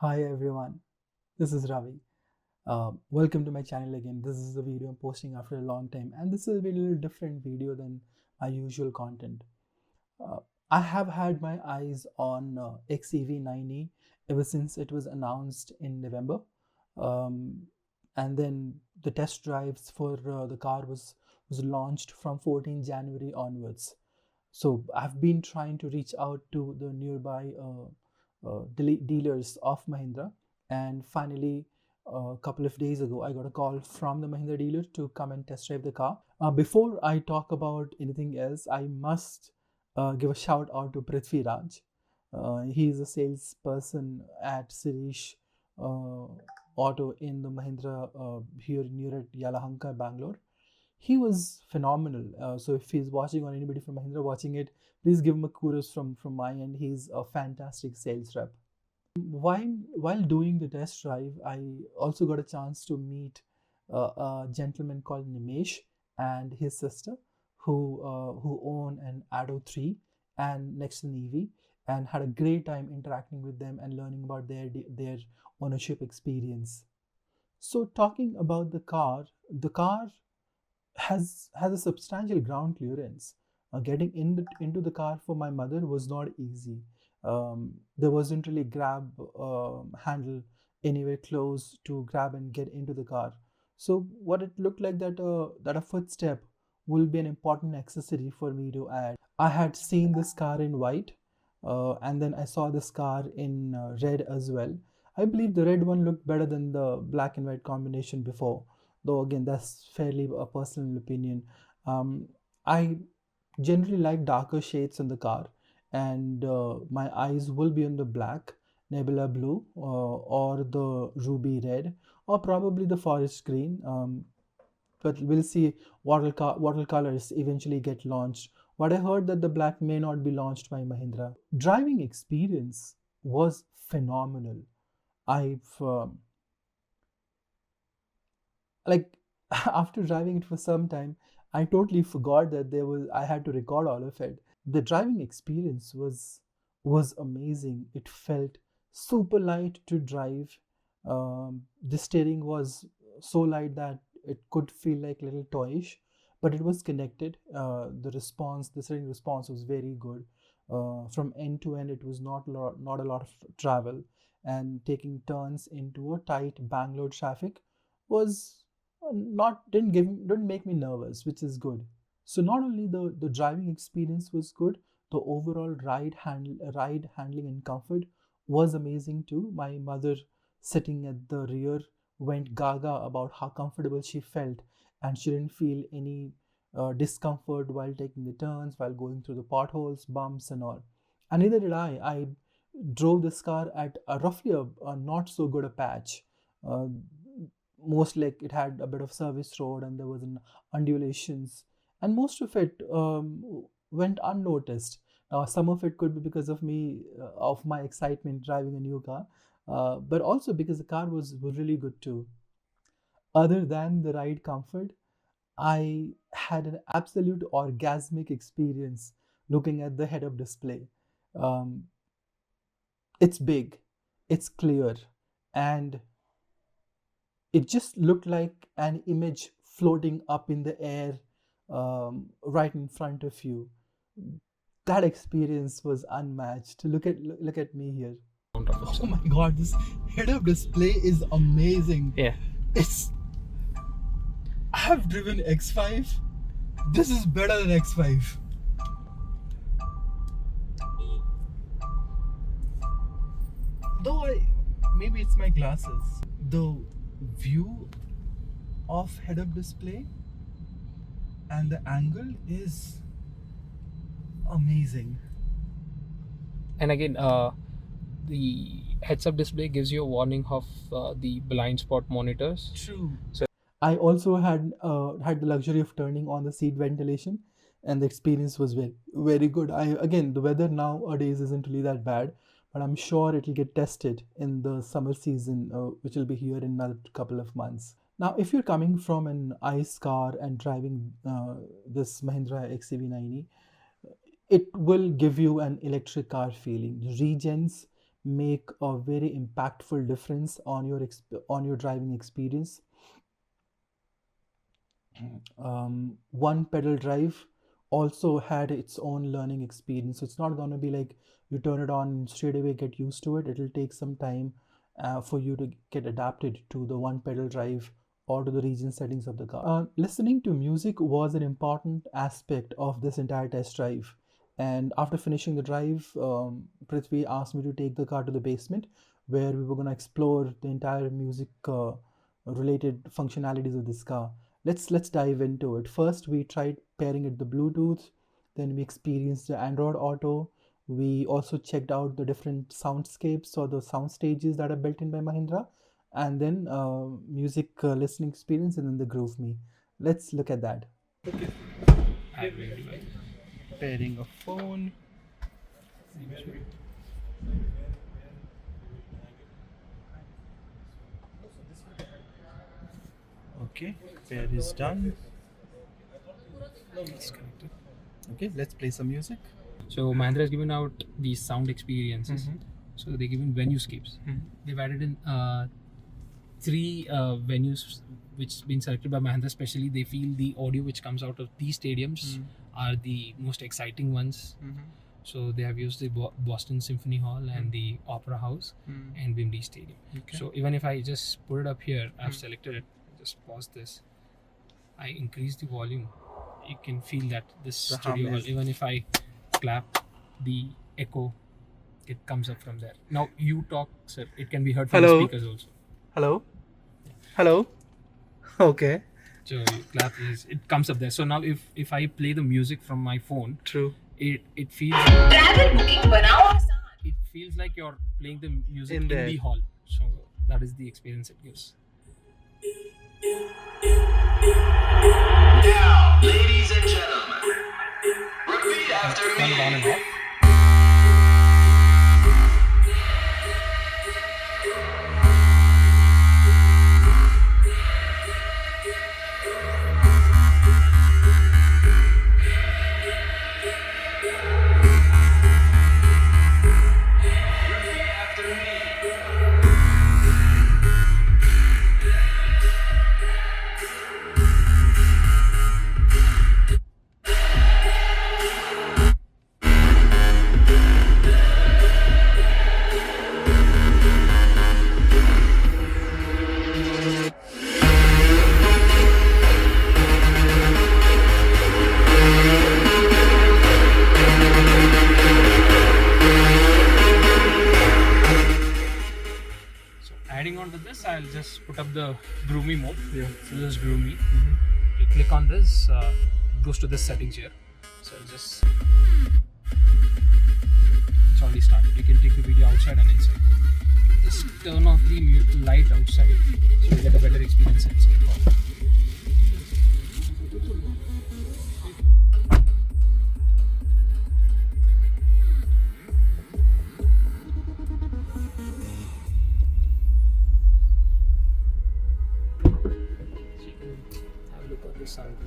Hi everyone, this is Ravi. Welcome to my channel again. This is a video I'm posting after a long time, and this is a little different video than my usual content. Uh, I have had my eyes on XEV90 ever since it was announced in November, um, and then the test drives for the car was launched from 14 January onwards. So I've been trying to reach out to the nearby dealers of Mahindra, and finally, a couple of days ago, I got a call from the Mahindra dealer to come and test drive the car. Before I talk about anything else, I must give a shout out to Prithvi Raj. He is a salesperson at Sirish uh, Auto in the Mahindra here near at Yalahanka, Bangalore. He was phenomenal. So if he's watching or anybody from Mahindra watching it, please give him a kudos from my end. He's a fantastic sales rep. While doing the test drive, I also got a chance to meet a gentleman called Nimesh and his sister, who own an Ado 3 and Nexon EV, and had a great time interacting with them and learning about their ownership experience. So talking about the car has a substantial ground clearance. Getting into the car for my mother was not easy. There wasn't really grab handle anywhere close to grab and get into the car. So what it looked like that a footstep will be an important accessory for me to add. I had seen this car in white, and then I saw this car in red as well. I believe the red one looked better than the black and white combination before, though again that's fairly a personal opinion. I generally like darker shades in the car, and my eyes will be on the black, nebula blue, or the ruby red, or probably the forest green. But we'll see what will colors eventually get launched. What I heard that the black may not be launched by Mahindra. Driving experience was phenomenal. I've like after driving it for some time, I totally forgot that I had to record all of it. The driving experience was amazing. It felt super light to drive. The steering was so light that it could feel like a little toyish, but it was connected. The steering response was very good. From end to end, it was not a lot of travel, and taking turns into a tight Bangalore traffic was not didn't make me nervous, which is good. So not only the driving experience was good, the overall ride handling and comfort was amazing too. My mother, sitting at the rear, went gaga about how comfortable she felt, and she didn't feel any discomfort while taking the turns, while going through the potholes, bumps, and all. And neither did I. I drove this car at roughly a not so good a patch. Uh, Most like it had a bit of service road, and there was an undulations, and most of it went unnoticed. Now some of it could be because of me, of my excitement driving a new car, but also because the car was really good too. Other than the ride comfort, I had an absolute orgasmic experience looking at the head-up display. um, it's big, it's clear, and it just looked like an image floating up in the air, right in front of you. That experience was unmatched. Look at me here. Oh my god, this head-up display is amazing. Yeah. It's I have driven X5. This is better than X5. Though maybe it's my glasses. The view of head-up display and the angle is amazing. And again, the heads-up display gives you a warning of the blind spot monitors. True. So I also had the luxury of turning on the seat ventilation, and the experience was very good. I Again, the weather nowadays isn't really that bad, but I'm sure it'll get tested in the summer season, which will be here in another couple of months. Now, if you're coming from an ICE car and driving this Mahindra XCV90, it will give you an electric car feeling. Regens make a very impactful difference on your driving experience. One pedal drive also had its own learning experience. So it's not going to be like you turn it on and straight away get used to it. It'll take some time for you to get adapted to the one pedal drive or to the region settings of the car. Listening to music was an important aspect of this entire test drive. And after finishing the drive, Prithvi asked me to take the car to the basement where we were going to explore the entire music related functionalities of this car. Let's dive into it. First, we tried pairing it the Bluetooth. Then we experienced the Android Auto. We also checked out the different soundscapes or the sound stages that are built in by Mahindra, and then music listening experience, and then the Groove Me. Let's look at that. I really like it. Pairing a phone. Okay, pair is done. It's connected. Okay, let's play some music. So Mahindra has given out these sound experiences. So they've given venuescapes. They've added in 3 venues which been selected by Mahindra. Especially, they feel the audio which comes out of these stadiums are the most exciting ones. So they have used the Boston Symphony Hall and the Opera House and Wembley Stadium. Okay. So even if I just put it up here, I've selected it. Just pause this. I increase the volume. You can feel that this The studio hall. harmonies. Even if I clap, the echo, it comes up from there. Now you talk, sir. It can be heard from Hello. the speakers also. Hello? Hello? Okay. So you clap, it comes up there. So now if I play the music from my phone, True. it feels travel booking बनाओ आसान। it feels like you're playing the music In in there. the hall. So that is the experience it gives. Now, ladies and gentlemen, repeat after Turn me. it on and off. Repeat after me. So adding on to this, I'll just put up the Groovy mode. Yeah. So this is Groovy. You click on this, it goes to this settings here. So I'll just it's already started. You can take the video outside and inside. Just turn off the light outside so you get a better experience inside. Have a look at the sound.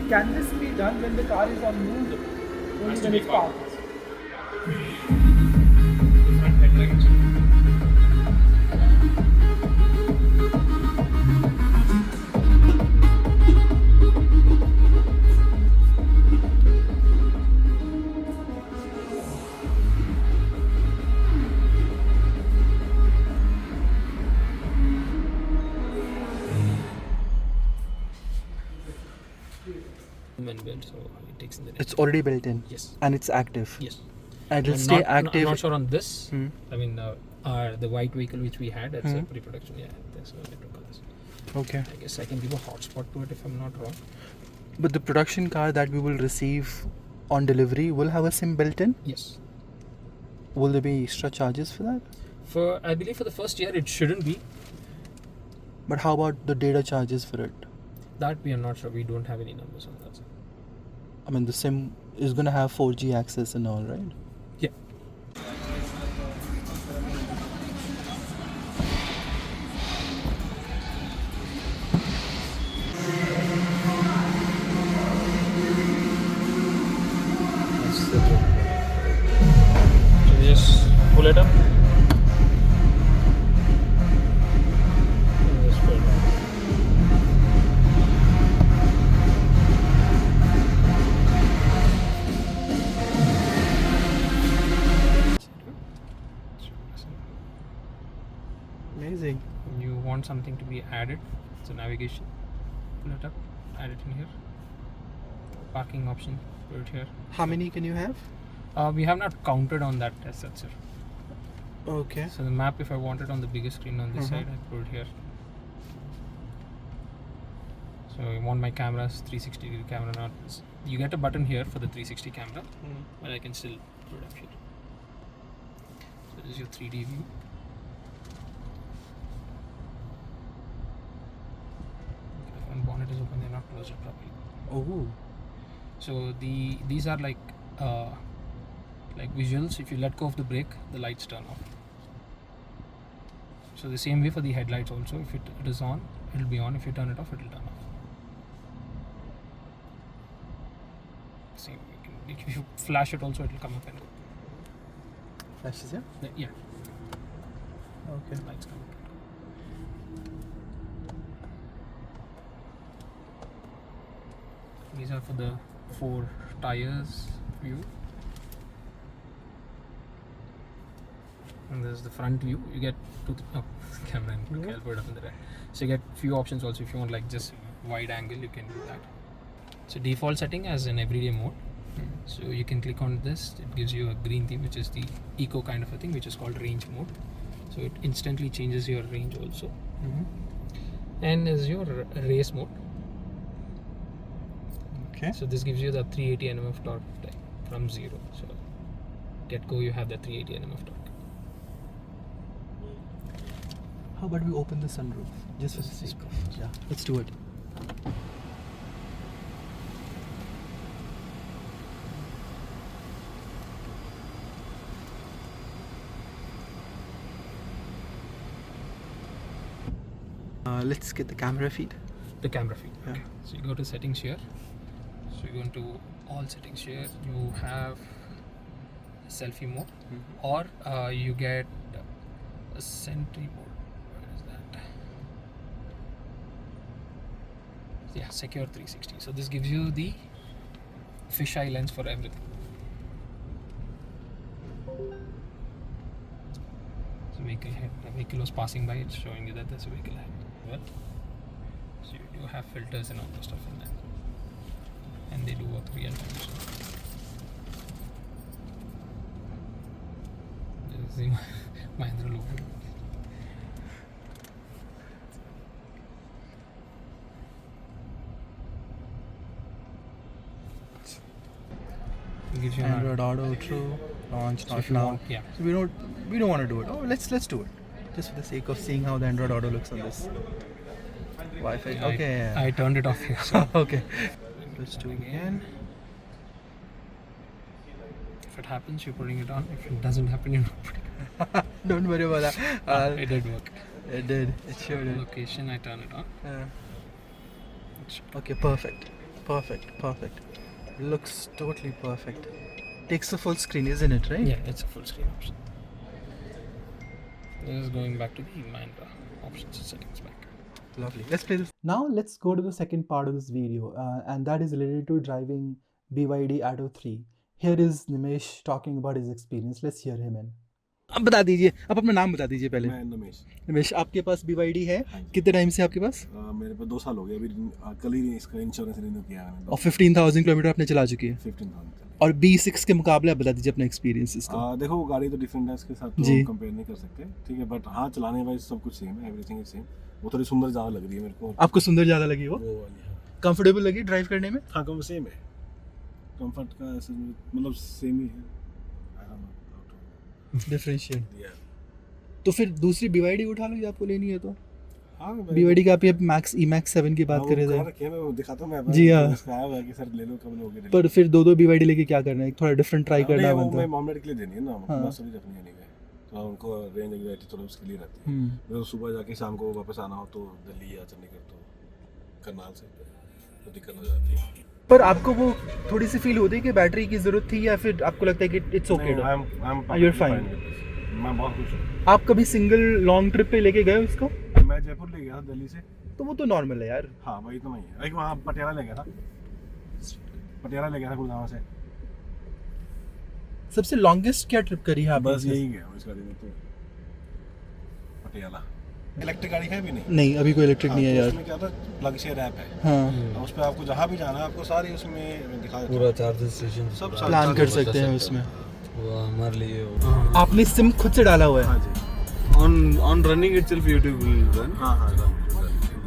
Can this be done when the car is on move? Only Has to when be it's parked. parked. Front headlights. And build, so it mistakes in the It's next. already built in Yes. and it's active. Yes. And it'll I'm stay not, active. I'm not sure on this. Hmm. I mean, the white vehicle which we had, it's a Hmm. pre-production. Yeah, there's different colors. Okay. I guess I can give a hotspot to it if I'm not wrong. But the production car that we will receive on delivery will have a SIM built in? Yes. Will there be extra charges for that? I believe for the first year it shouldn't be. But how about the data charges for it? That we are not sure. We don't have any numbers on that. I mean, the SIM is going to have 4G access and all, right? Yeah. So we just pull it up. And just pull it up. Amazing. You want something to be added, so navigation, pull it up, add it in here. Parking option, put it here. How many can you have? We have not counted on that as such, sir. Okay. So the map, if I want it on the bigger screen on this Mhm. side, I put it here. So I want my camera's 360-degree camera, not. You get a button here for the 360 camera, but I can still put it up here. So this is your 3D view. If one bonnet is open, they're not closed up properly. Oh. So these are like visuals. If you let go of the brake, the lights turn off. So the same way for the headlights also. If it is on, it'll be on. If you turn it off, it'll turn off. Same. If you flash it also, it'll come up and go. Flashes, yeah? Yeah. Okay. Lights come up and go. These are for the 4 tires view. And there's the front view. You get camera and Yeah. I'll put it up in the right. So you get few options also. If you want like just wide angle, you can do that. So default setting as an everyday mode. So you can click on this. It gives you a green theme, which is the eco kind of a thing, which is called range mode. So it instantly changes your range also. And is your race mode. Okay. So this gives you the 380 Nm of torque from 0. So get go, you have the 380 Nm of torque. How about we open the sunroof? Just for the sake of. Yeah, let's do it. Let's get the camera feed. The camera feed. Yeah. Okay. So you go to settings here. So you go into all settings here. You have selfie mode, or you get a sentry mode. Where is that? Yeah, secure 360. So this gives you the fisheye lens for everything. So vehicle head. The vehicle was passing by. It's showing you that there's a vehicle ahead. Well, so you do have filters and all the stuff in there, and they do work real time. So this is the Mahindra logo. It gives you an Android Auto, true. Launch so not if you now. want, yeah. So we don't want to do it. Oh, let's do it. Just for the sake of seeing how the Android Auto looks on this. Wi-Fi. Okay. I turned it off here. So Okay. Let's do it again. if it happens, you're putting it on. If it doesn't happen, you're not putting it on. Don't worry about that. It did work. It did. It sure did. Location, I turn it on. Okay, perfect. Looks totally perfect. Takes the full screen, isn't it, right? Yeah, it's a full screen option. This is going back to the Mahindra options and settings back. Lovely. Let's play this. Now let's go to the second part of this video, and that is related to driving BYD Atto 3. Here is Nimesh talking about his experience. Let's hear him in. अब बता दीजिए, आप अपना नाम बता दीजिए पहले। मैं नमेश। रमेश, आपके पास BYD है? हाँ जी। कितने टाइम से आपके पास? मेरे पास 2 साल हो गए अभी, कल ही इसका इंश्योरेंस रिन्यू किया है मैंने। और 15,000 किलोमीटर आपने चला चुकी है। 15,000 और B6 के मुकाबले आप बता दीजिए अपना एक्सपीरियंस इसका। देखो वो गाड़ी तो डिफरेंट है, इसके साथ जी। तो कंपेयर नहीं कर सकते, ठीक है, बट हाँ चलाने वाइज सब कुछ सेम है, एवरीथिंग इज सेम। वो थोड़ी सुंदर ज़्यादा लग रही है मेरे को। आपको सुंदर ज़्यादा लगी वो? वो वाली, हाँ। कंफर्टेबल लगी ड्राइव करने में? हाँ कम सेम है, कंफर्ट का ऐसे मतलब सेम ही है। I don't know how to- differentiate. Yeah. तो फिर दूसरी BYD उठा लो, जो आपको लेनी है तो। हाँ BYD का आप ये मैक्स E-Max 7 की बात कर रहे थे। मैं दिखाता हूँ, मैं जी, हाँ। इसका आया हुआ है कि सर ले लो, कब लोगे? पर फिर दो BYD लेके क्या करना है? थोड़ा डिफरेंट ट्राई करना है वो बनता मैं है। मॉमलेट के लिए देनी है ना, हाँ। बस अभी रखनी है नहीं है, तो उनको रेंज एंग्जाइटी थोड़ा उसके लिए रहती है। हम्म। तो सुबह जाके शाम को वापस आना हो तो दिल्ली या चंडीगढ़ तो करनाल से तो दिक्कत हो जाती है। पर आपको वो थोड़ी सी फील होती है कि बैटरी की जरूरत थी, या फिर आपको लगता है कि इट्स ओके? You're fine. मैं बहुत खुश हूँ। आप कभी सिंगल लॉन्ग ट्रिप पे लेके गए हो इसको? मैं जयपुर ले गया था दिल्ली से। तो वो तो नॉर्मल है यार। हाँ वही तो नहीं है, एक वहाँ पटियाला ले गया था, गुड़गांव से। सबसे लॉन्गेस्ट क्या ट्रिप करी है आपने? बस यही गया हूँ इस गाड़ी में तो, पटियाला। इलेक्ट्रिक गाड़ी है भी नहीं। नहीं, अभी कोई इलेक्ट्रिक नहीं है तो यार। उसमें क्या था, प्लग शेयर ऐप है। हाँ, अब उस पर आपको जहाँ भी जाना है आपको सारी उसमें दिखा देता है। पूरा चार्जिंग स्टेशन सब प्लान कर सकते हैं उसमें। वो हमारे लिए आपने सिम खुद से डाला हुआ है? हाँ जी, on running itself YouTube will run. हाँ हाँ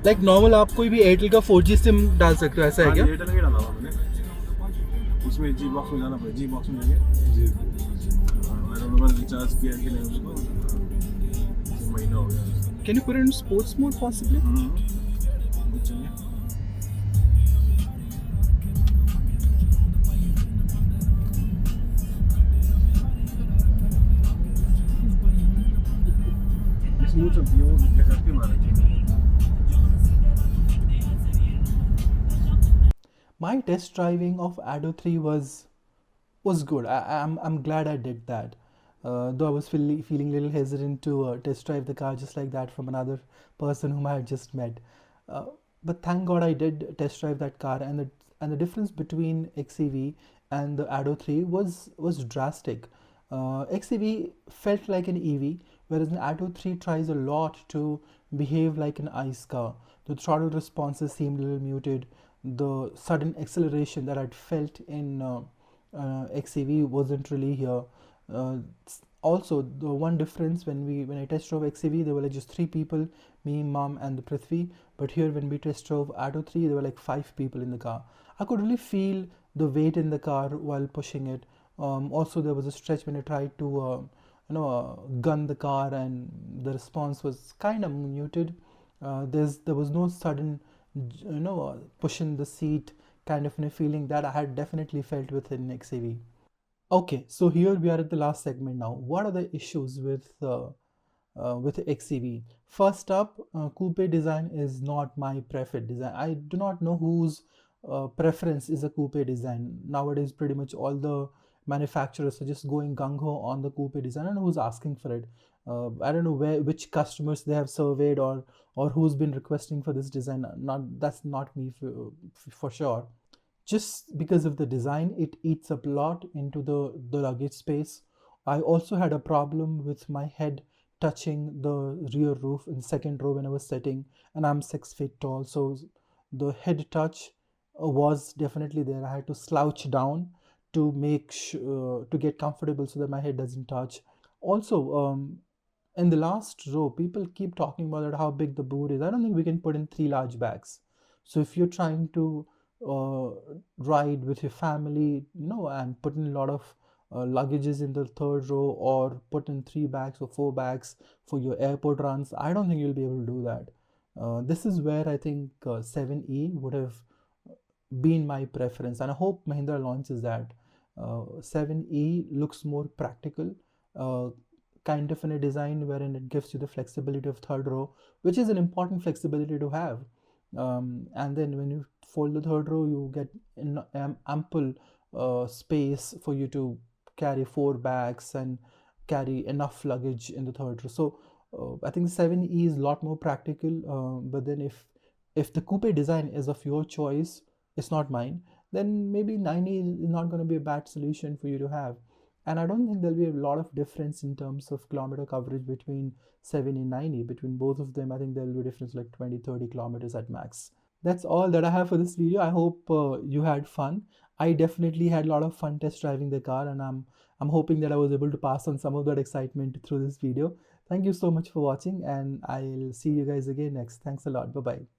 लाइक नॉर्मल आप कोई भी एयरटेल का 4G सिम डाल सकते हो, ऐसा है क्या? एयरटेल का ही डाला हुआ मैंने, उसमें जी बॉक्स में जाना पड़ेगा, जी बॉक्स में जाइए। जी मैंने रिचार्ज किया कि नहीं उसको, महीना हो गया। Can you put it in sports mode possibly? कुछ चाहिए? स्मूथ चलती है वो, गजब की मार रही है। My test driving of Ado 3 was good. I'm glad I did that. Though I was feeling a little hesitant to test drive the car just like that from another person whom I had just met. But thank God I did test drive that car, and the difference between XEV and the Ado 3 was drastic. XEV felt like an EV, whereas an Ado 3 tries a lot to behave like an ICE car. The throttle responses seemed a little muted. The sudden acceleration that I'd felt in XEV wasn't really here. Also, the one difference when I test drove XEV, there were like just 3 people, me, mom, and the Prithvi. But here, when we test drove Ado 3, there were like 5 people in the car. I could really feel the weight in the car while pushing it. Also, there was a stretch when I tried to gun the car, and the response was kind of muted. There was no sudden pushing the seat kind of a feeling that I had definitely felt within XEV. Okay, so here we are at the last segment now. What are the issues with XEV? First up, coupe design is not my preferred design. I do not know whose preference is a coupe design. Nowadays, pretty much all the manufacturers are just going gung-ho on the coupe design, and who's asking for it. I don't know which customers they have surveyed, or who's been requesting for this design. That's not me for sure. Just because of the design, it eats up a lot into the luggage space. I also had a problem with my head touching the rear roof in second row when I was sitting, and I'm 6 feet tall, so the head touch was definitely there. I had to slouch down to to get comfortable so that my head doesn't touch. Also, in the last row, people keep talking about how big the boot is. I don't think we can put in 3 large bags. So if you're trying to ride with your family, and put in a lot of luggages in the third row, or put in 3 bags or 4 bags for your airport runs, I don't think you'll be able to do that. This is where I think 7E would have been my preference, and I hope Mahindra launches that. 7E looks more practical, kind of in a design wherein it gives you the flexibility of third row, which is an important flexibility to have. And then when you fold the third row, you get ample space for you to carry 4 bags and carry enough luggage in the third row. So I think 7E is a lot more practical. But then if the coupe design is of your choice, it's not mine, then maybe 9E is not going to be a bad solution for you to have. and I don't think there'll be a lot of difference in terms of kilometer coverage between 70 and 90. Between both of them, I think there'll be a difference like 20-30 kilometers at max. That's all that I have for this video. I hope you had fun. I definitely had a lot of fun test driving the car, and I'm hoping that I was able to pass on some of that excitement through this video. Thank you so much for watching, and I'll see you guys again next. Thanks a lot. Bye bye.